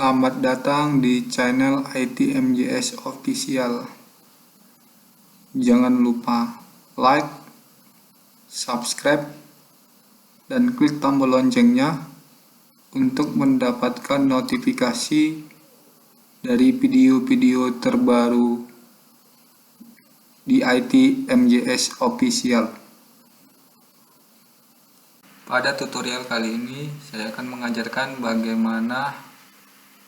Selamat datang di channel ITMJS Official. Jangan lupa like, subscribe, dan klik tombol loncengnya untuk mendapatkan notifikasi dari video-video terbaru di ITMJS Official. Pada tutorial kali ini, saya akan mengajarkan bagaimana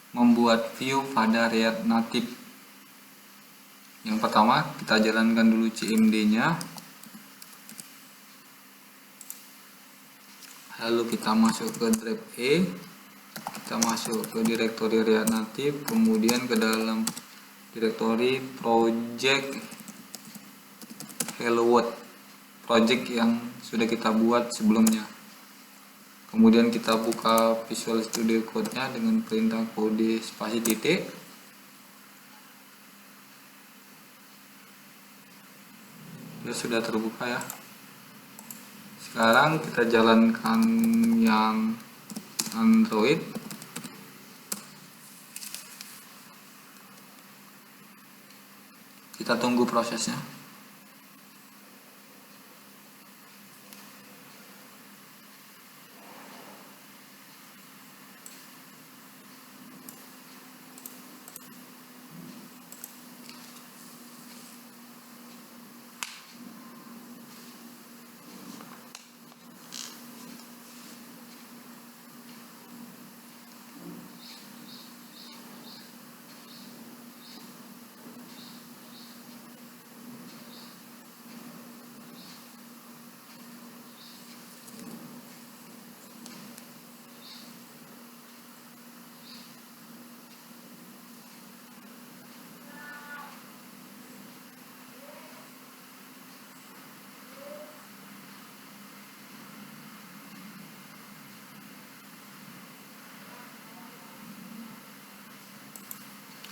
membuat view pada React Native. Yang pertama, kita jalankan dulu CMD-nya. Lalu kita masuk ke drive E. Kita masuk ke direktori React Native, kemudian ke dalam direktori project Hello World, project yang sudah kita buat sebelumnya. Kemudian kita buka Visual Studio Code-nya dengan perintah kode spasi titik. Dia sudah terbuka ya. Sekarang kita jalankan yang Android. Kita tunggu prosesnya.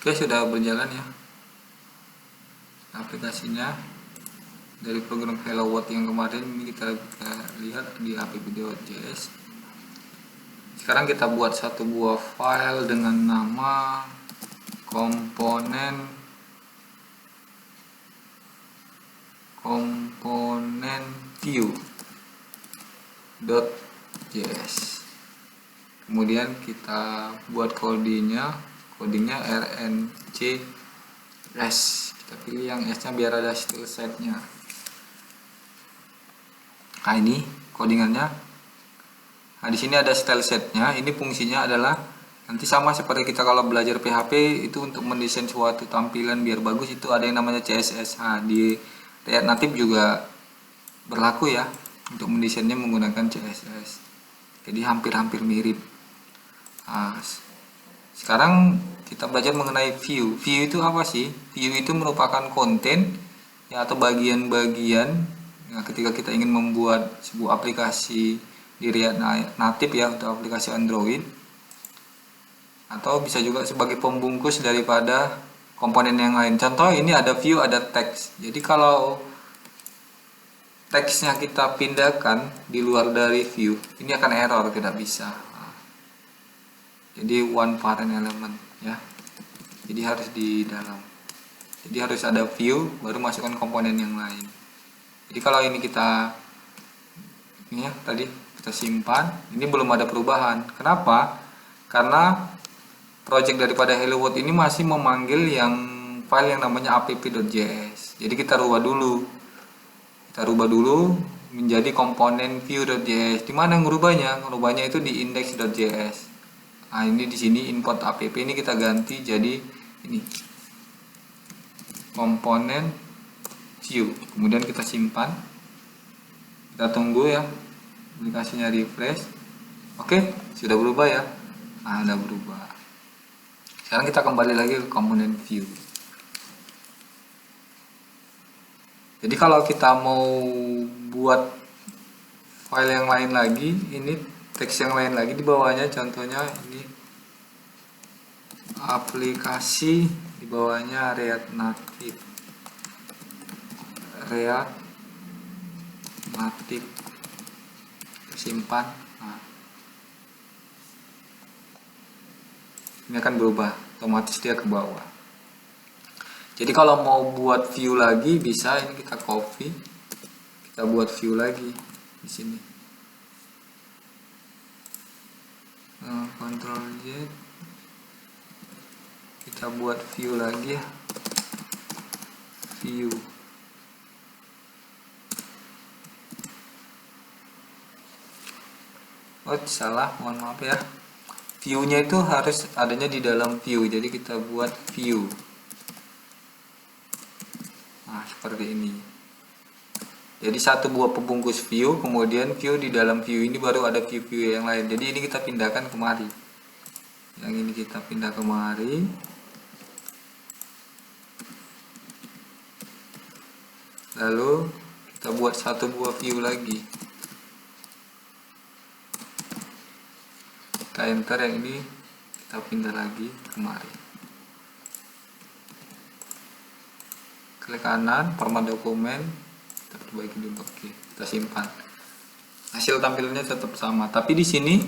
Oke, sudah berjalan ya aplikasinya. Dari program Hello World yang kemarin ini kita lihat di app.js. Sekarang kita buat satu buah file dengan nama komponen view.js. Kemudian kita buat codingnya RNC S. Kita pilih yang S-nya biar ada style set-nya. Nah, ini codingannya. Nah, di sini ada style set-nya. Ini fungsinya adalah nanti sama seperti kita kalau belajar PHP itu untuk mendesain suatu tampilan biar bagus, itu ada yang namanya CSS. Nah, di React Native juga berlaku ya untuk mendesainnya menggunakan CSS. Jadi hampir-hampir mirip. Nah, sekarang kita belajar mengenai view. View itu apa sih? View itu merupakan konten ya, atau bagian-bagian ya, ketika kita ingin membuat sebuah aplikasi di React Native ya, untuk aplikasi Android, atau bisa juga sebagai pembungkus daripada komponen yang lain. Contoh ini ada view, ada teks. Jadi kalau teksnya kita pindahkan di luar dari view, ini akan error, tidak bisa. Jadi one parent element ya. Jadi harus di dalam. Jadi harus ada view baru masukkan komponen yang lain. Jadi kalau ini kita ini ya tadi kita simpan, ini belum ada perubahan. Kenapa? Karena project daripada Hello World ini masih memanggil yang file yang namanya app.js. Jadi kita rubah dulu. Kita rubah dulu menjadi komponen view.js. Di mana ngerubahnya? Ngerubahnya itu di index.js. Nah, ini di sini import app ini kita ganti jadi ini komponen view. Kemudian kita simpan. Kita tunggu ya aplikasinya refresh. Oke, sudah berubah ya. Nah, sudah berubah. Sekarang kita kembali lagi ke komponen view. Jadi kalau kita mau buat file yang lain lagi, ini teks yang lain lagi di bawahnya, contohnya ini aplikasi, di bawahnya React Native simpan. Nah, ini akan berubah, otomatis dia ke bawah. Jadi kalau mau buat view lagi bisa, ini kita copy, kita buat view lagi di sini. Ctrl Z, kita buat view lagi ya, view. Oh salah, mohon maaf ya. View-nya itu harus adanya di dalam view, jadi kita buat view. Nah seperti ini. Jadi satu buah pembungkus view, kemudian view di dalam view ini baru ada view-view yang lain. Jadi ini kita pindahkan kemari. Yang ini kita pindah kemari. Lalu kita buat satu buah view lagi. Kita enter yang ini, kita pindah lagi kemari. Klik kanan, format dokumen, kita perbaiki dulu, oke, kita simpan. Hasil tampilannya tetap sama, tapi di sini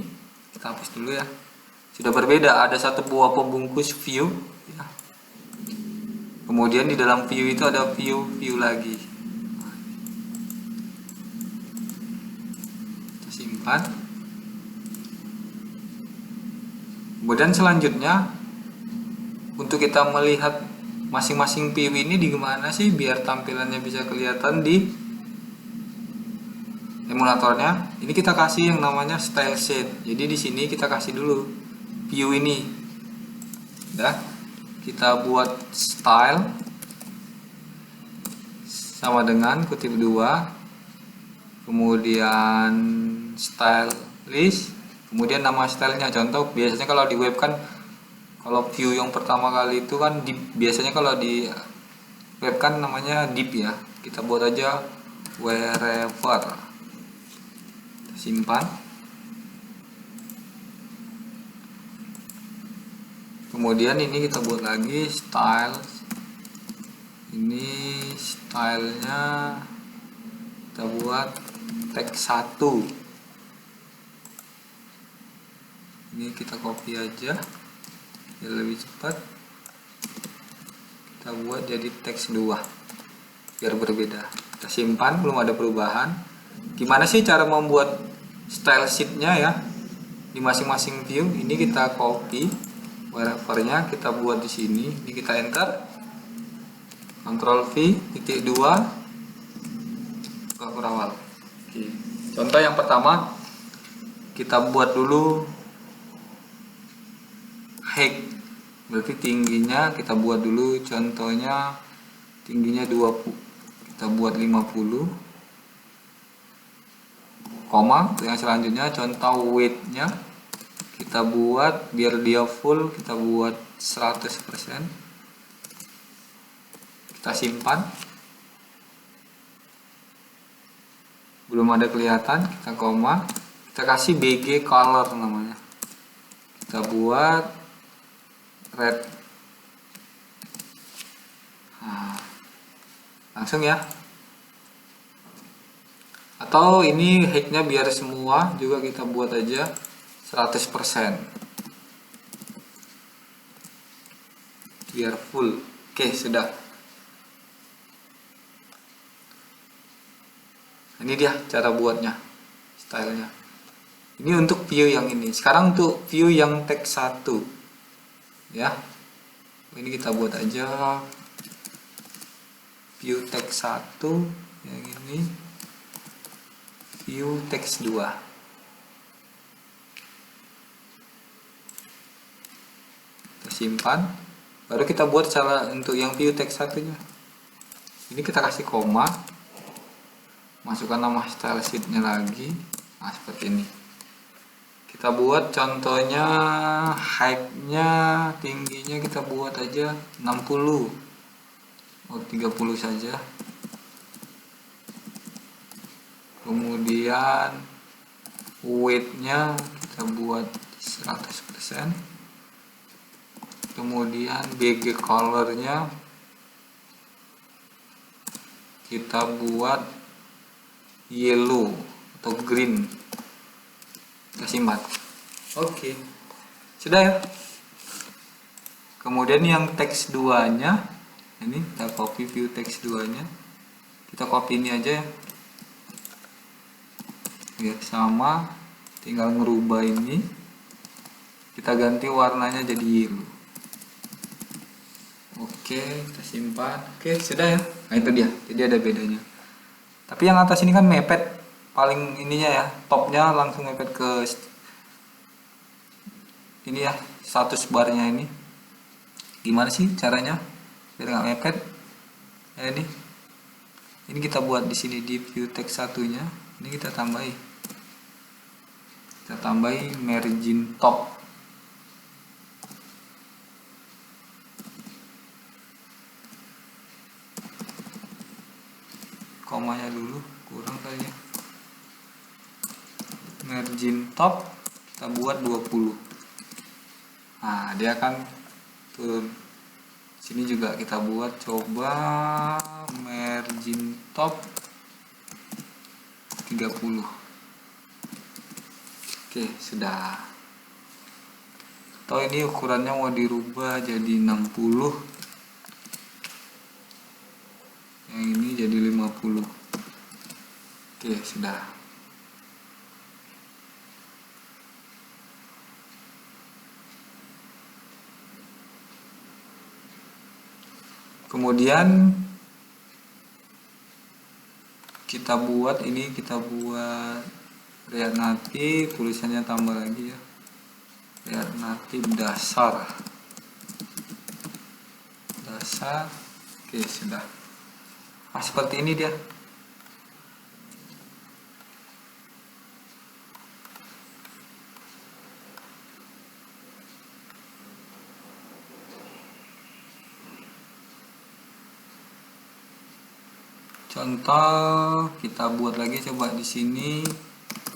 kita hapus dulu ya. Sudah berbeda, ada satu buah pembungkus view ya. Kemudian di dalam view itu ada view lagi. Kita simpan. Kemudian selanjutnya untuk kita melihat masing-masing view ini di mana sih biar tampilannya bisa kelihatan di emulatornya. Ini kita kasih yang namanya style sheet. Jadi di sini kita kasih dulu view ini. Ya. Kita buat style sama dengan kutip 2. Kemudian style list. Kemudian nama stylenya, contoh biasanya kalau di web kan kalau view yang pertama kali itu kan biasanya kalau di web kan namanya div ya. Kita buat aja wherever. Simpan. Kemudian ini kita buat lagi style. Ini stylenya kita buat teks 1. Ini kita copy aja biar lebih cepat. Kita buat jadi teks 2 biar berbeda. Kita simpan, belum ada perubahan. Gimana sih cara membuat style sheet-nya ya di masing-masing view? Ini kita copy wherever-nya, kita buat di sini. Ini kita enter, Ctrl V, titik 2, buka kurawal. Oke. Contoh yang pertama, kita buat dulu height, berarti tingginya kita buat dulu, contohnya tingginya 20, kita buat 50, koma. Yang selanjutnya contoh width-nya kita buat biar dia full, kita buat 100%. Kita simpan, belum ada kelihatan, kita koma, kita kasih BG color namanya, kita buat red. Nah, langsung ya. Atau ini height-nya biar semua juga kita buat aja 100%. Biar full. Oke, sudah. Ini dia cara buatnya, stylenya. Ini untuk view yang ini. Sekarang untuk view yang teks 1. Ya, ini kita buat aja view teks 1 yang ini, view teks 2. Kita simpan, baru kita buat cara untuk yang view teks 1 nya. Ini kita kasih koma, masukkan nama style sheet-nya lagi. Nah seperti ini. Kita buat contohnya height-nya, tingginya kita buat aja 60. Oh 30 saja. Kemudian width-nya kita buat 100%. Kemudian BG color-nya kita buat yellow atau green. Kita simpan. Oke. Sudah ya. Kemudian yang teks 2-nya ini kita copy view teks 2-nya. Kita copy ini aja ya. Biar sama, tinggal ngerubah ini. Kita ganti warnanya jadi yellow. Oke, kita simpan. Oke, sudah ya. Nah, itu dia. Jadi ada bedanya. Tapi yang atas ini kan mepet paling ininya ya, topnya langsung mepet ke ini ya, status barnya ini. Gimana sih caranya biar nggak mepet? Ya ini kita buat di sini di view text satunya. Ini kita tambahi margin top. Komanya dulu kurang kayaknya. Margin top kita buat 20. Nah, dia akan turun. Sini juga kita buat coba margin top 30. Oke, sudah. Atau ini ukurannya mau dirubah jadi 60. Yang ini jadi 50. Oke, sudah. Kemudian kita buat React Native, tulisannya tambah lagi ya. React Native dasar. Oke, sudah. Nah, seperti ini dia. Contoh kita buat lagi, coba di sini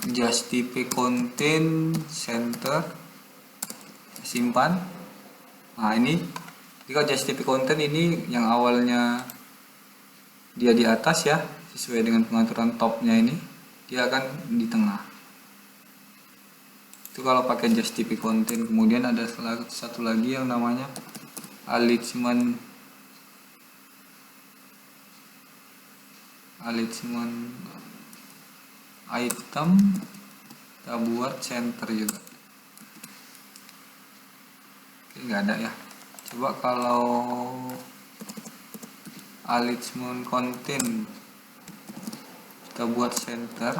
justify content center, simpan. Nah, ini jika justify content ini yang awalnya dia di atas ya, sesuai dengan pengaturan topnya ini, dia akan di tengah. Itu kalau pakai justify content. Kemudian ada satu lagi yang namanya alignment item, kita buat center juga. Oke, nggak ada ya. Coba kalau alignment content kita buat center.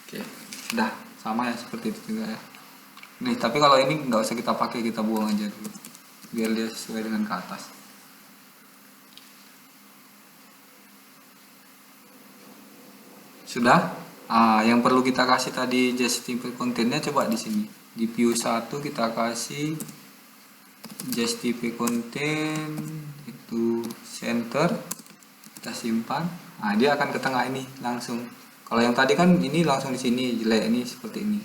Oke, sudah sama ya, seperti itu juga ya. Nih, tapi kalau ini nggak usah kita pakai, kita buang aja dulu biar dia sesuai dengan ke atas. Sudah. Yang perlu kita kasih tadi justify contentnya, coba di sini di view 1 kita kasih justify content itu center, kita simpan. Nah, dia akan ke tengah ini langsung. Kalau yang tadi kan ini langsung di sini jelek, ini seperti ini.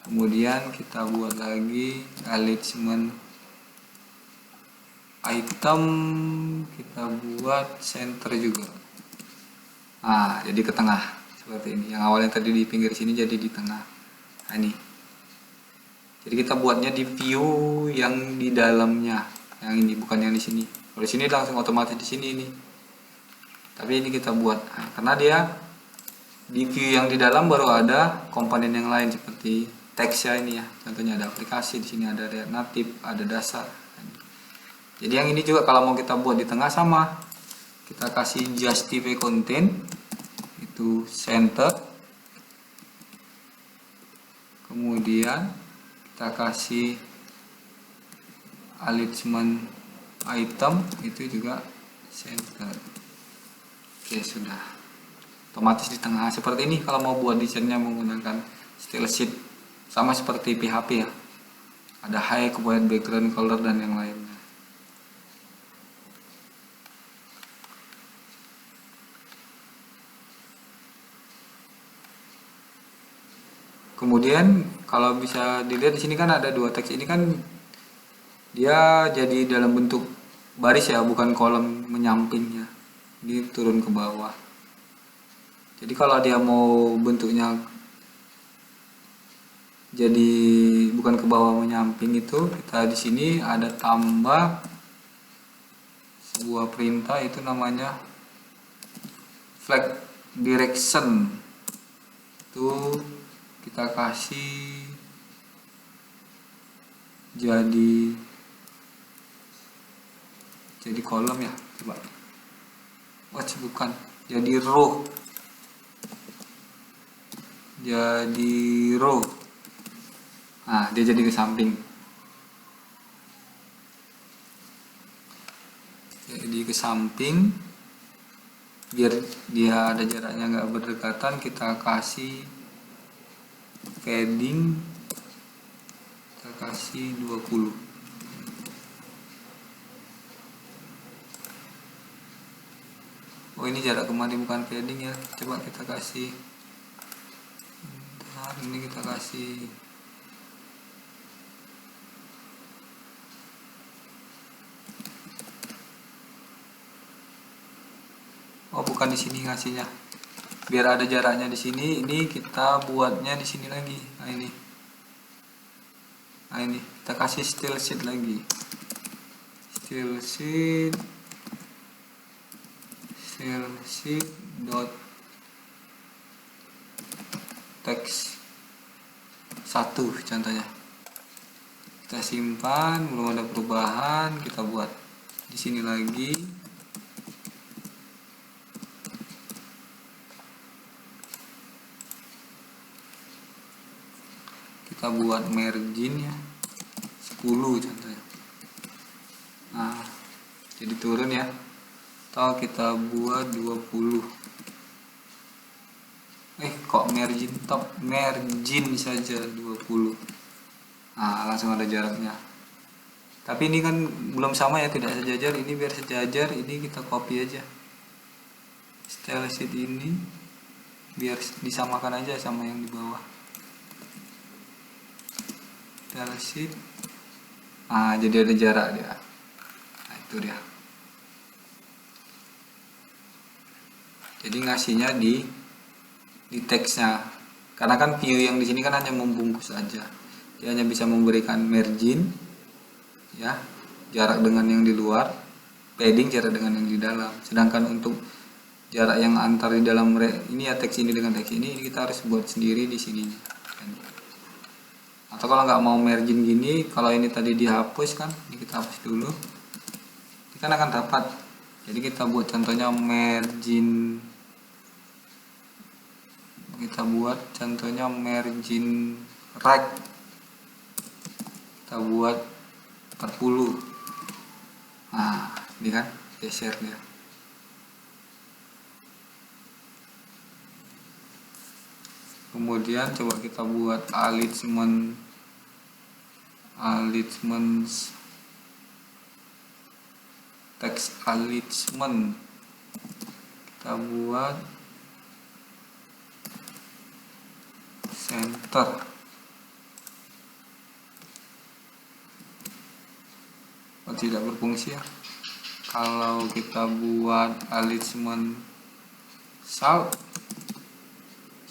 Kemudian kita buat lagi alignment item, kita buat center juga. Nah, jadi ke tengah seperti ini. Yang awalnya tadi di pinggir sini jadi di tengah. Nah, ini. Jadi kita buatnya di view yang di dalamnya, yang ini, bukan yang di sini. Kalau di sini langsung otomatis di sini ini. Tapi ini kita buat karena dia di view yang di dalam baru ada komponen yang lain seperti teksnya ini ya. Contohnya ada aplikasi, di sini ada React Native, ada dasar. Jadi yang ini juga kalau mau kita buat di tengah sama. Kita kasih justify content itu center. Kemudian kita kasih alignment item itu juga center. Oke, sudah. Otomatis di tengah seperti ini kalau mau buat desainnya menggunakan style sheet, sama seperti PHP ya. Ada high, white, background color dan yang lainnya. Kemudian kalau bisa dilihat di sini kan ada dua teks, ini kan dia jadi dalam bentuk baris ya, bukan kolom menyampingnya. Ini turun ke bawah. Jadi kalau dia mau bentuknya jadi bukan ke bawah menyamping, itu kita di sini ada tambah sebuah perintah itu namanya flag direction. Itu kita kasih jadi kolom ya, coba. Bukan, jadi row. Nah, dia jadi ke samping. Jadi ke samping, biar dia ada jaraknya nggak berdekatan, kita kasih padding, kita kasih 20. Oh, ini jarak kemarin bukan padding ya, coba kita kasih, bentar, ini kita kasih bukan di sini ngasihnya, biar ada jaraknya di sini. Ini kita buatnya di sini lagi. Nah ini kita kasih style sheet lagi, style sheet dot text 1 contohnya. Kita simpan, belum ada perubahan, kita buat di sini lagi. Kita buat margin ya 10 contohnya. Nah, jadi turun ya. Atau kita buat 20. Kok margin saja 20. Nah, langsung ada jaraknya. Tapi ini kan belum sama ya, tidak sejajar. Ini biar sejajar, ini kita copy aja style sheet ini biar disamakan aja sama yang di bawah. Style sheet. Nah, jadi ada jarak dia. Nah, itu dia. Jadi ngasihnya di teksnya. Karena kan view yang di sini kan hanya membungkus aja. Dia hanya bisa memberikan margin ya, jarak dengan yang di luar, padding jarak dengan yang di dalam. Sedangkan untuk jarak yang antar di dalam ini ya, teks ini dengan teks ini kita harus buat sendiri di sininya. Atau kalau nggak mau margin gini, kalau ini tadi dihapus kan, ini kita hapus dulu, ini kan akan dapat. Jadi kita buat contohnya margin, right, kita buat 40. Nah, ini kan geser dia. Kemudian coba kita buat alignment text alignment, kita buat center. Tidak berfungsi ya. Kalau kita buat alignment south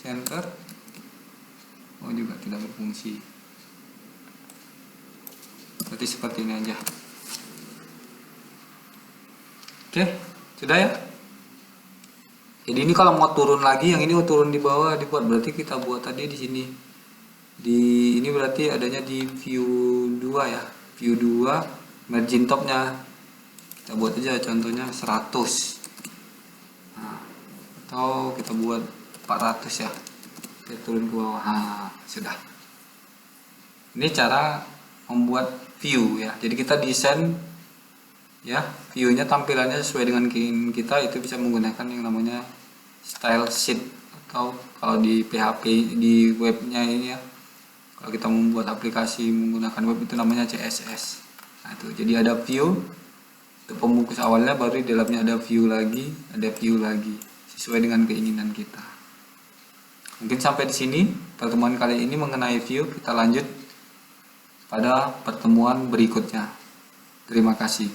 center, juga tidak berfungsi. Berarti seperti ini aja. Oke, sudah ya. Jadi ini kalau mau turun lagi, yang ini mau turun di bawah dibuat, berarti kita buat tadi di sini. Ini berarti adanya di view 2 ya. View 2 margin topnya kita buat aja contohnya 100. Nah, atau kita buat 400 ya. Kita turun ke bawah. Nah, sudah. Ini cara membuat view ya. Jadi kita desain ya, view-nya tampilannya sesuai dengan keinginan kita. Itu bisa menggunakan yang namanya style sheet, atau kalau di PHP di webnya ini ya, kalau kita membuat aplikasi menggunakan web itu namanya CSS. Nah, itu jadi ada view untuk pembungkus awalnya, baru di dalamnya ada view lagi sesuai dengan keinginan kita. Mungkin sampai di sini pertemuan kali ini mengenai view. Kita lanjut pada pertemuan berikutnya. Terima kasih.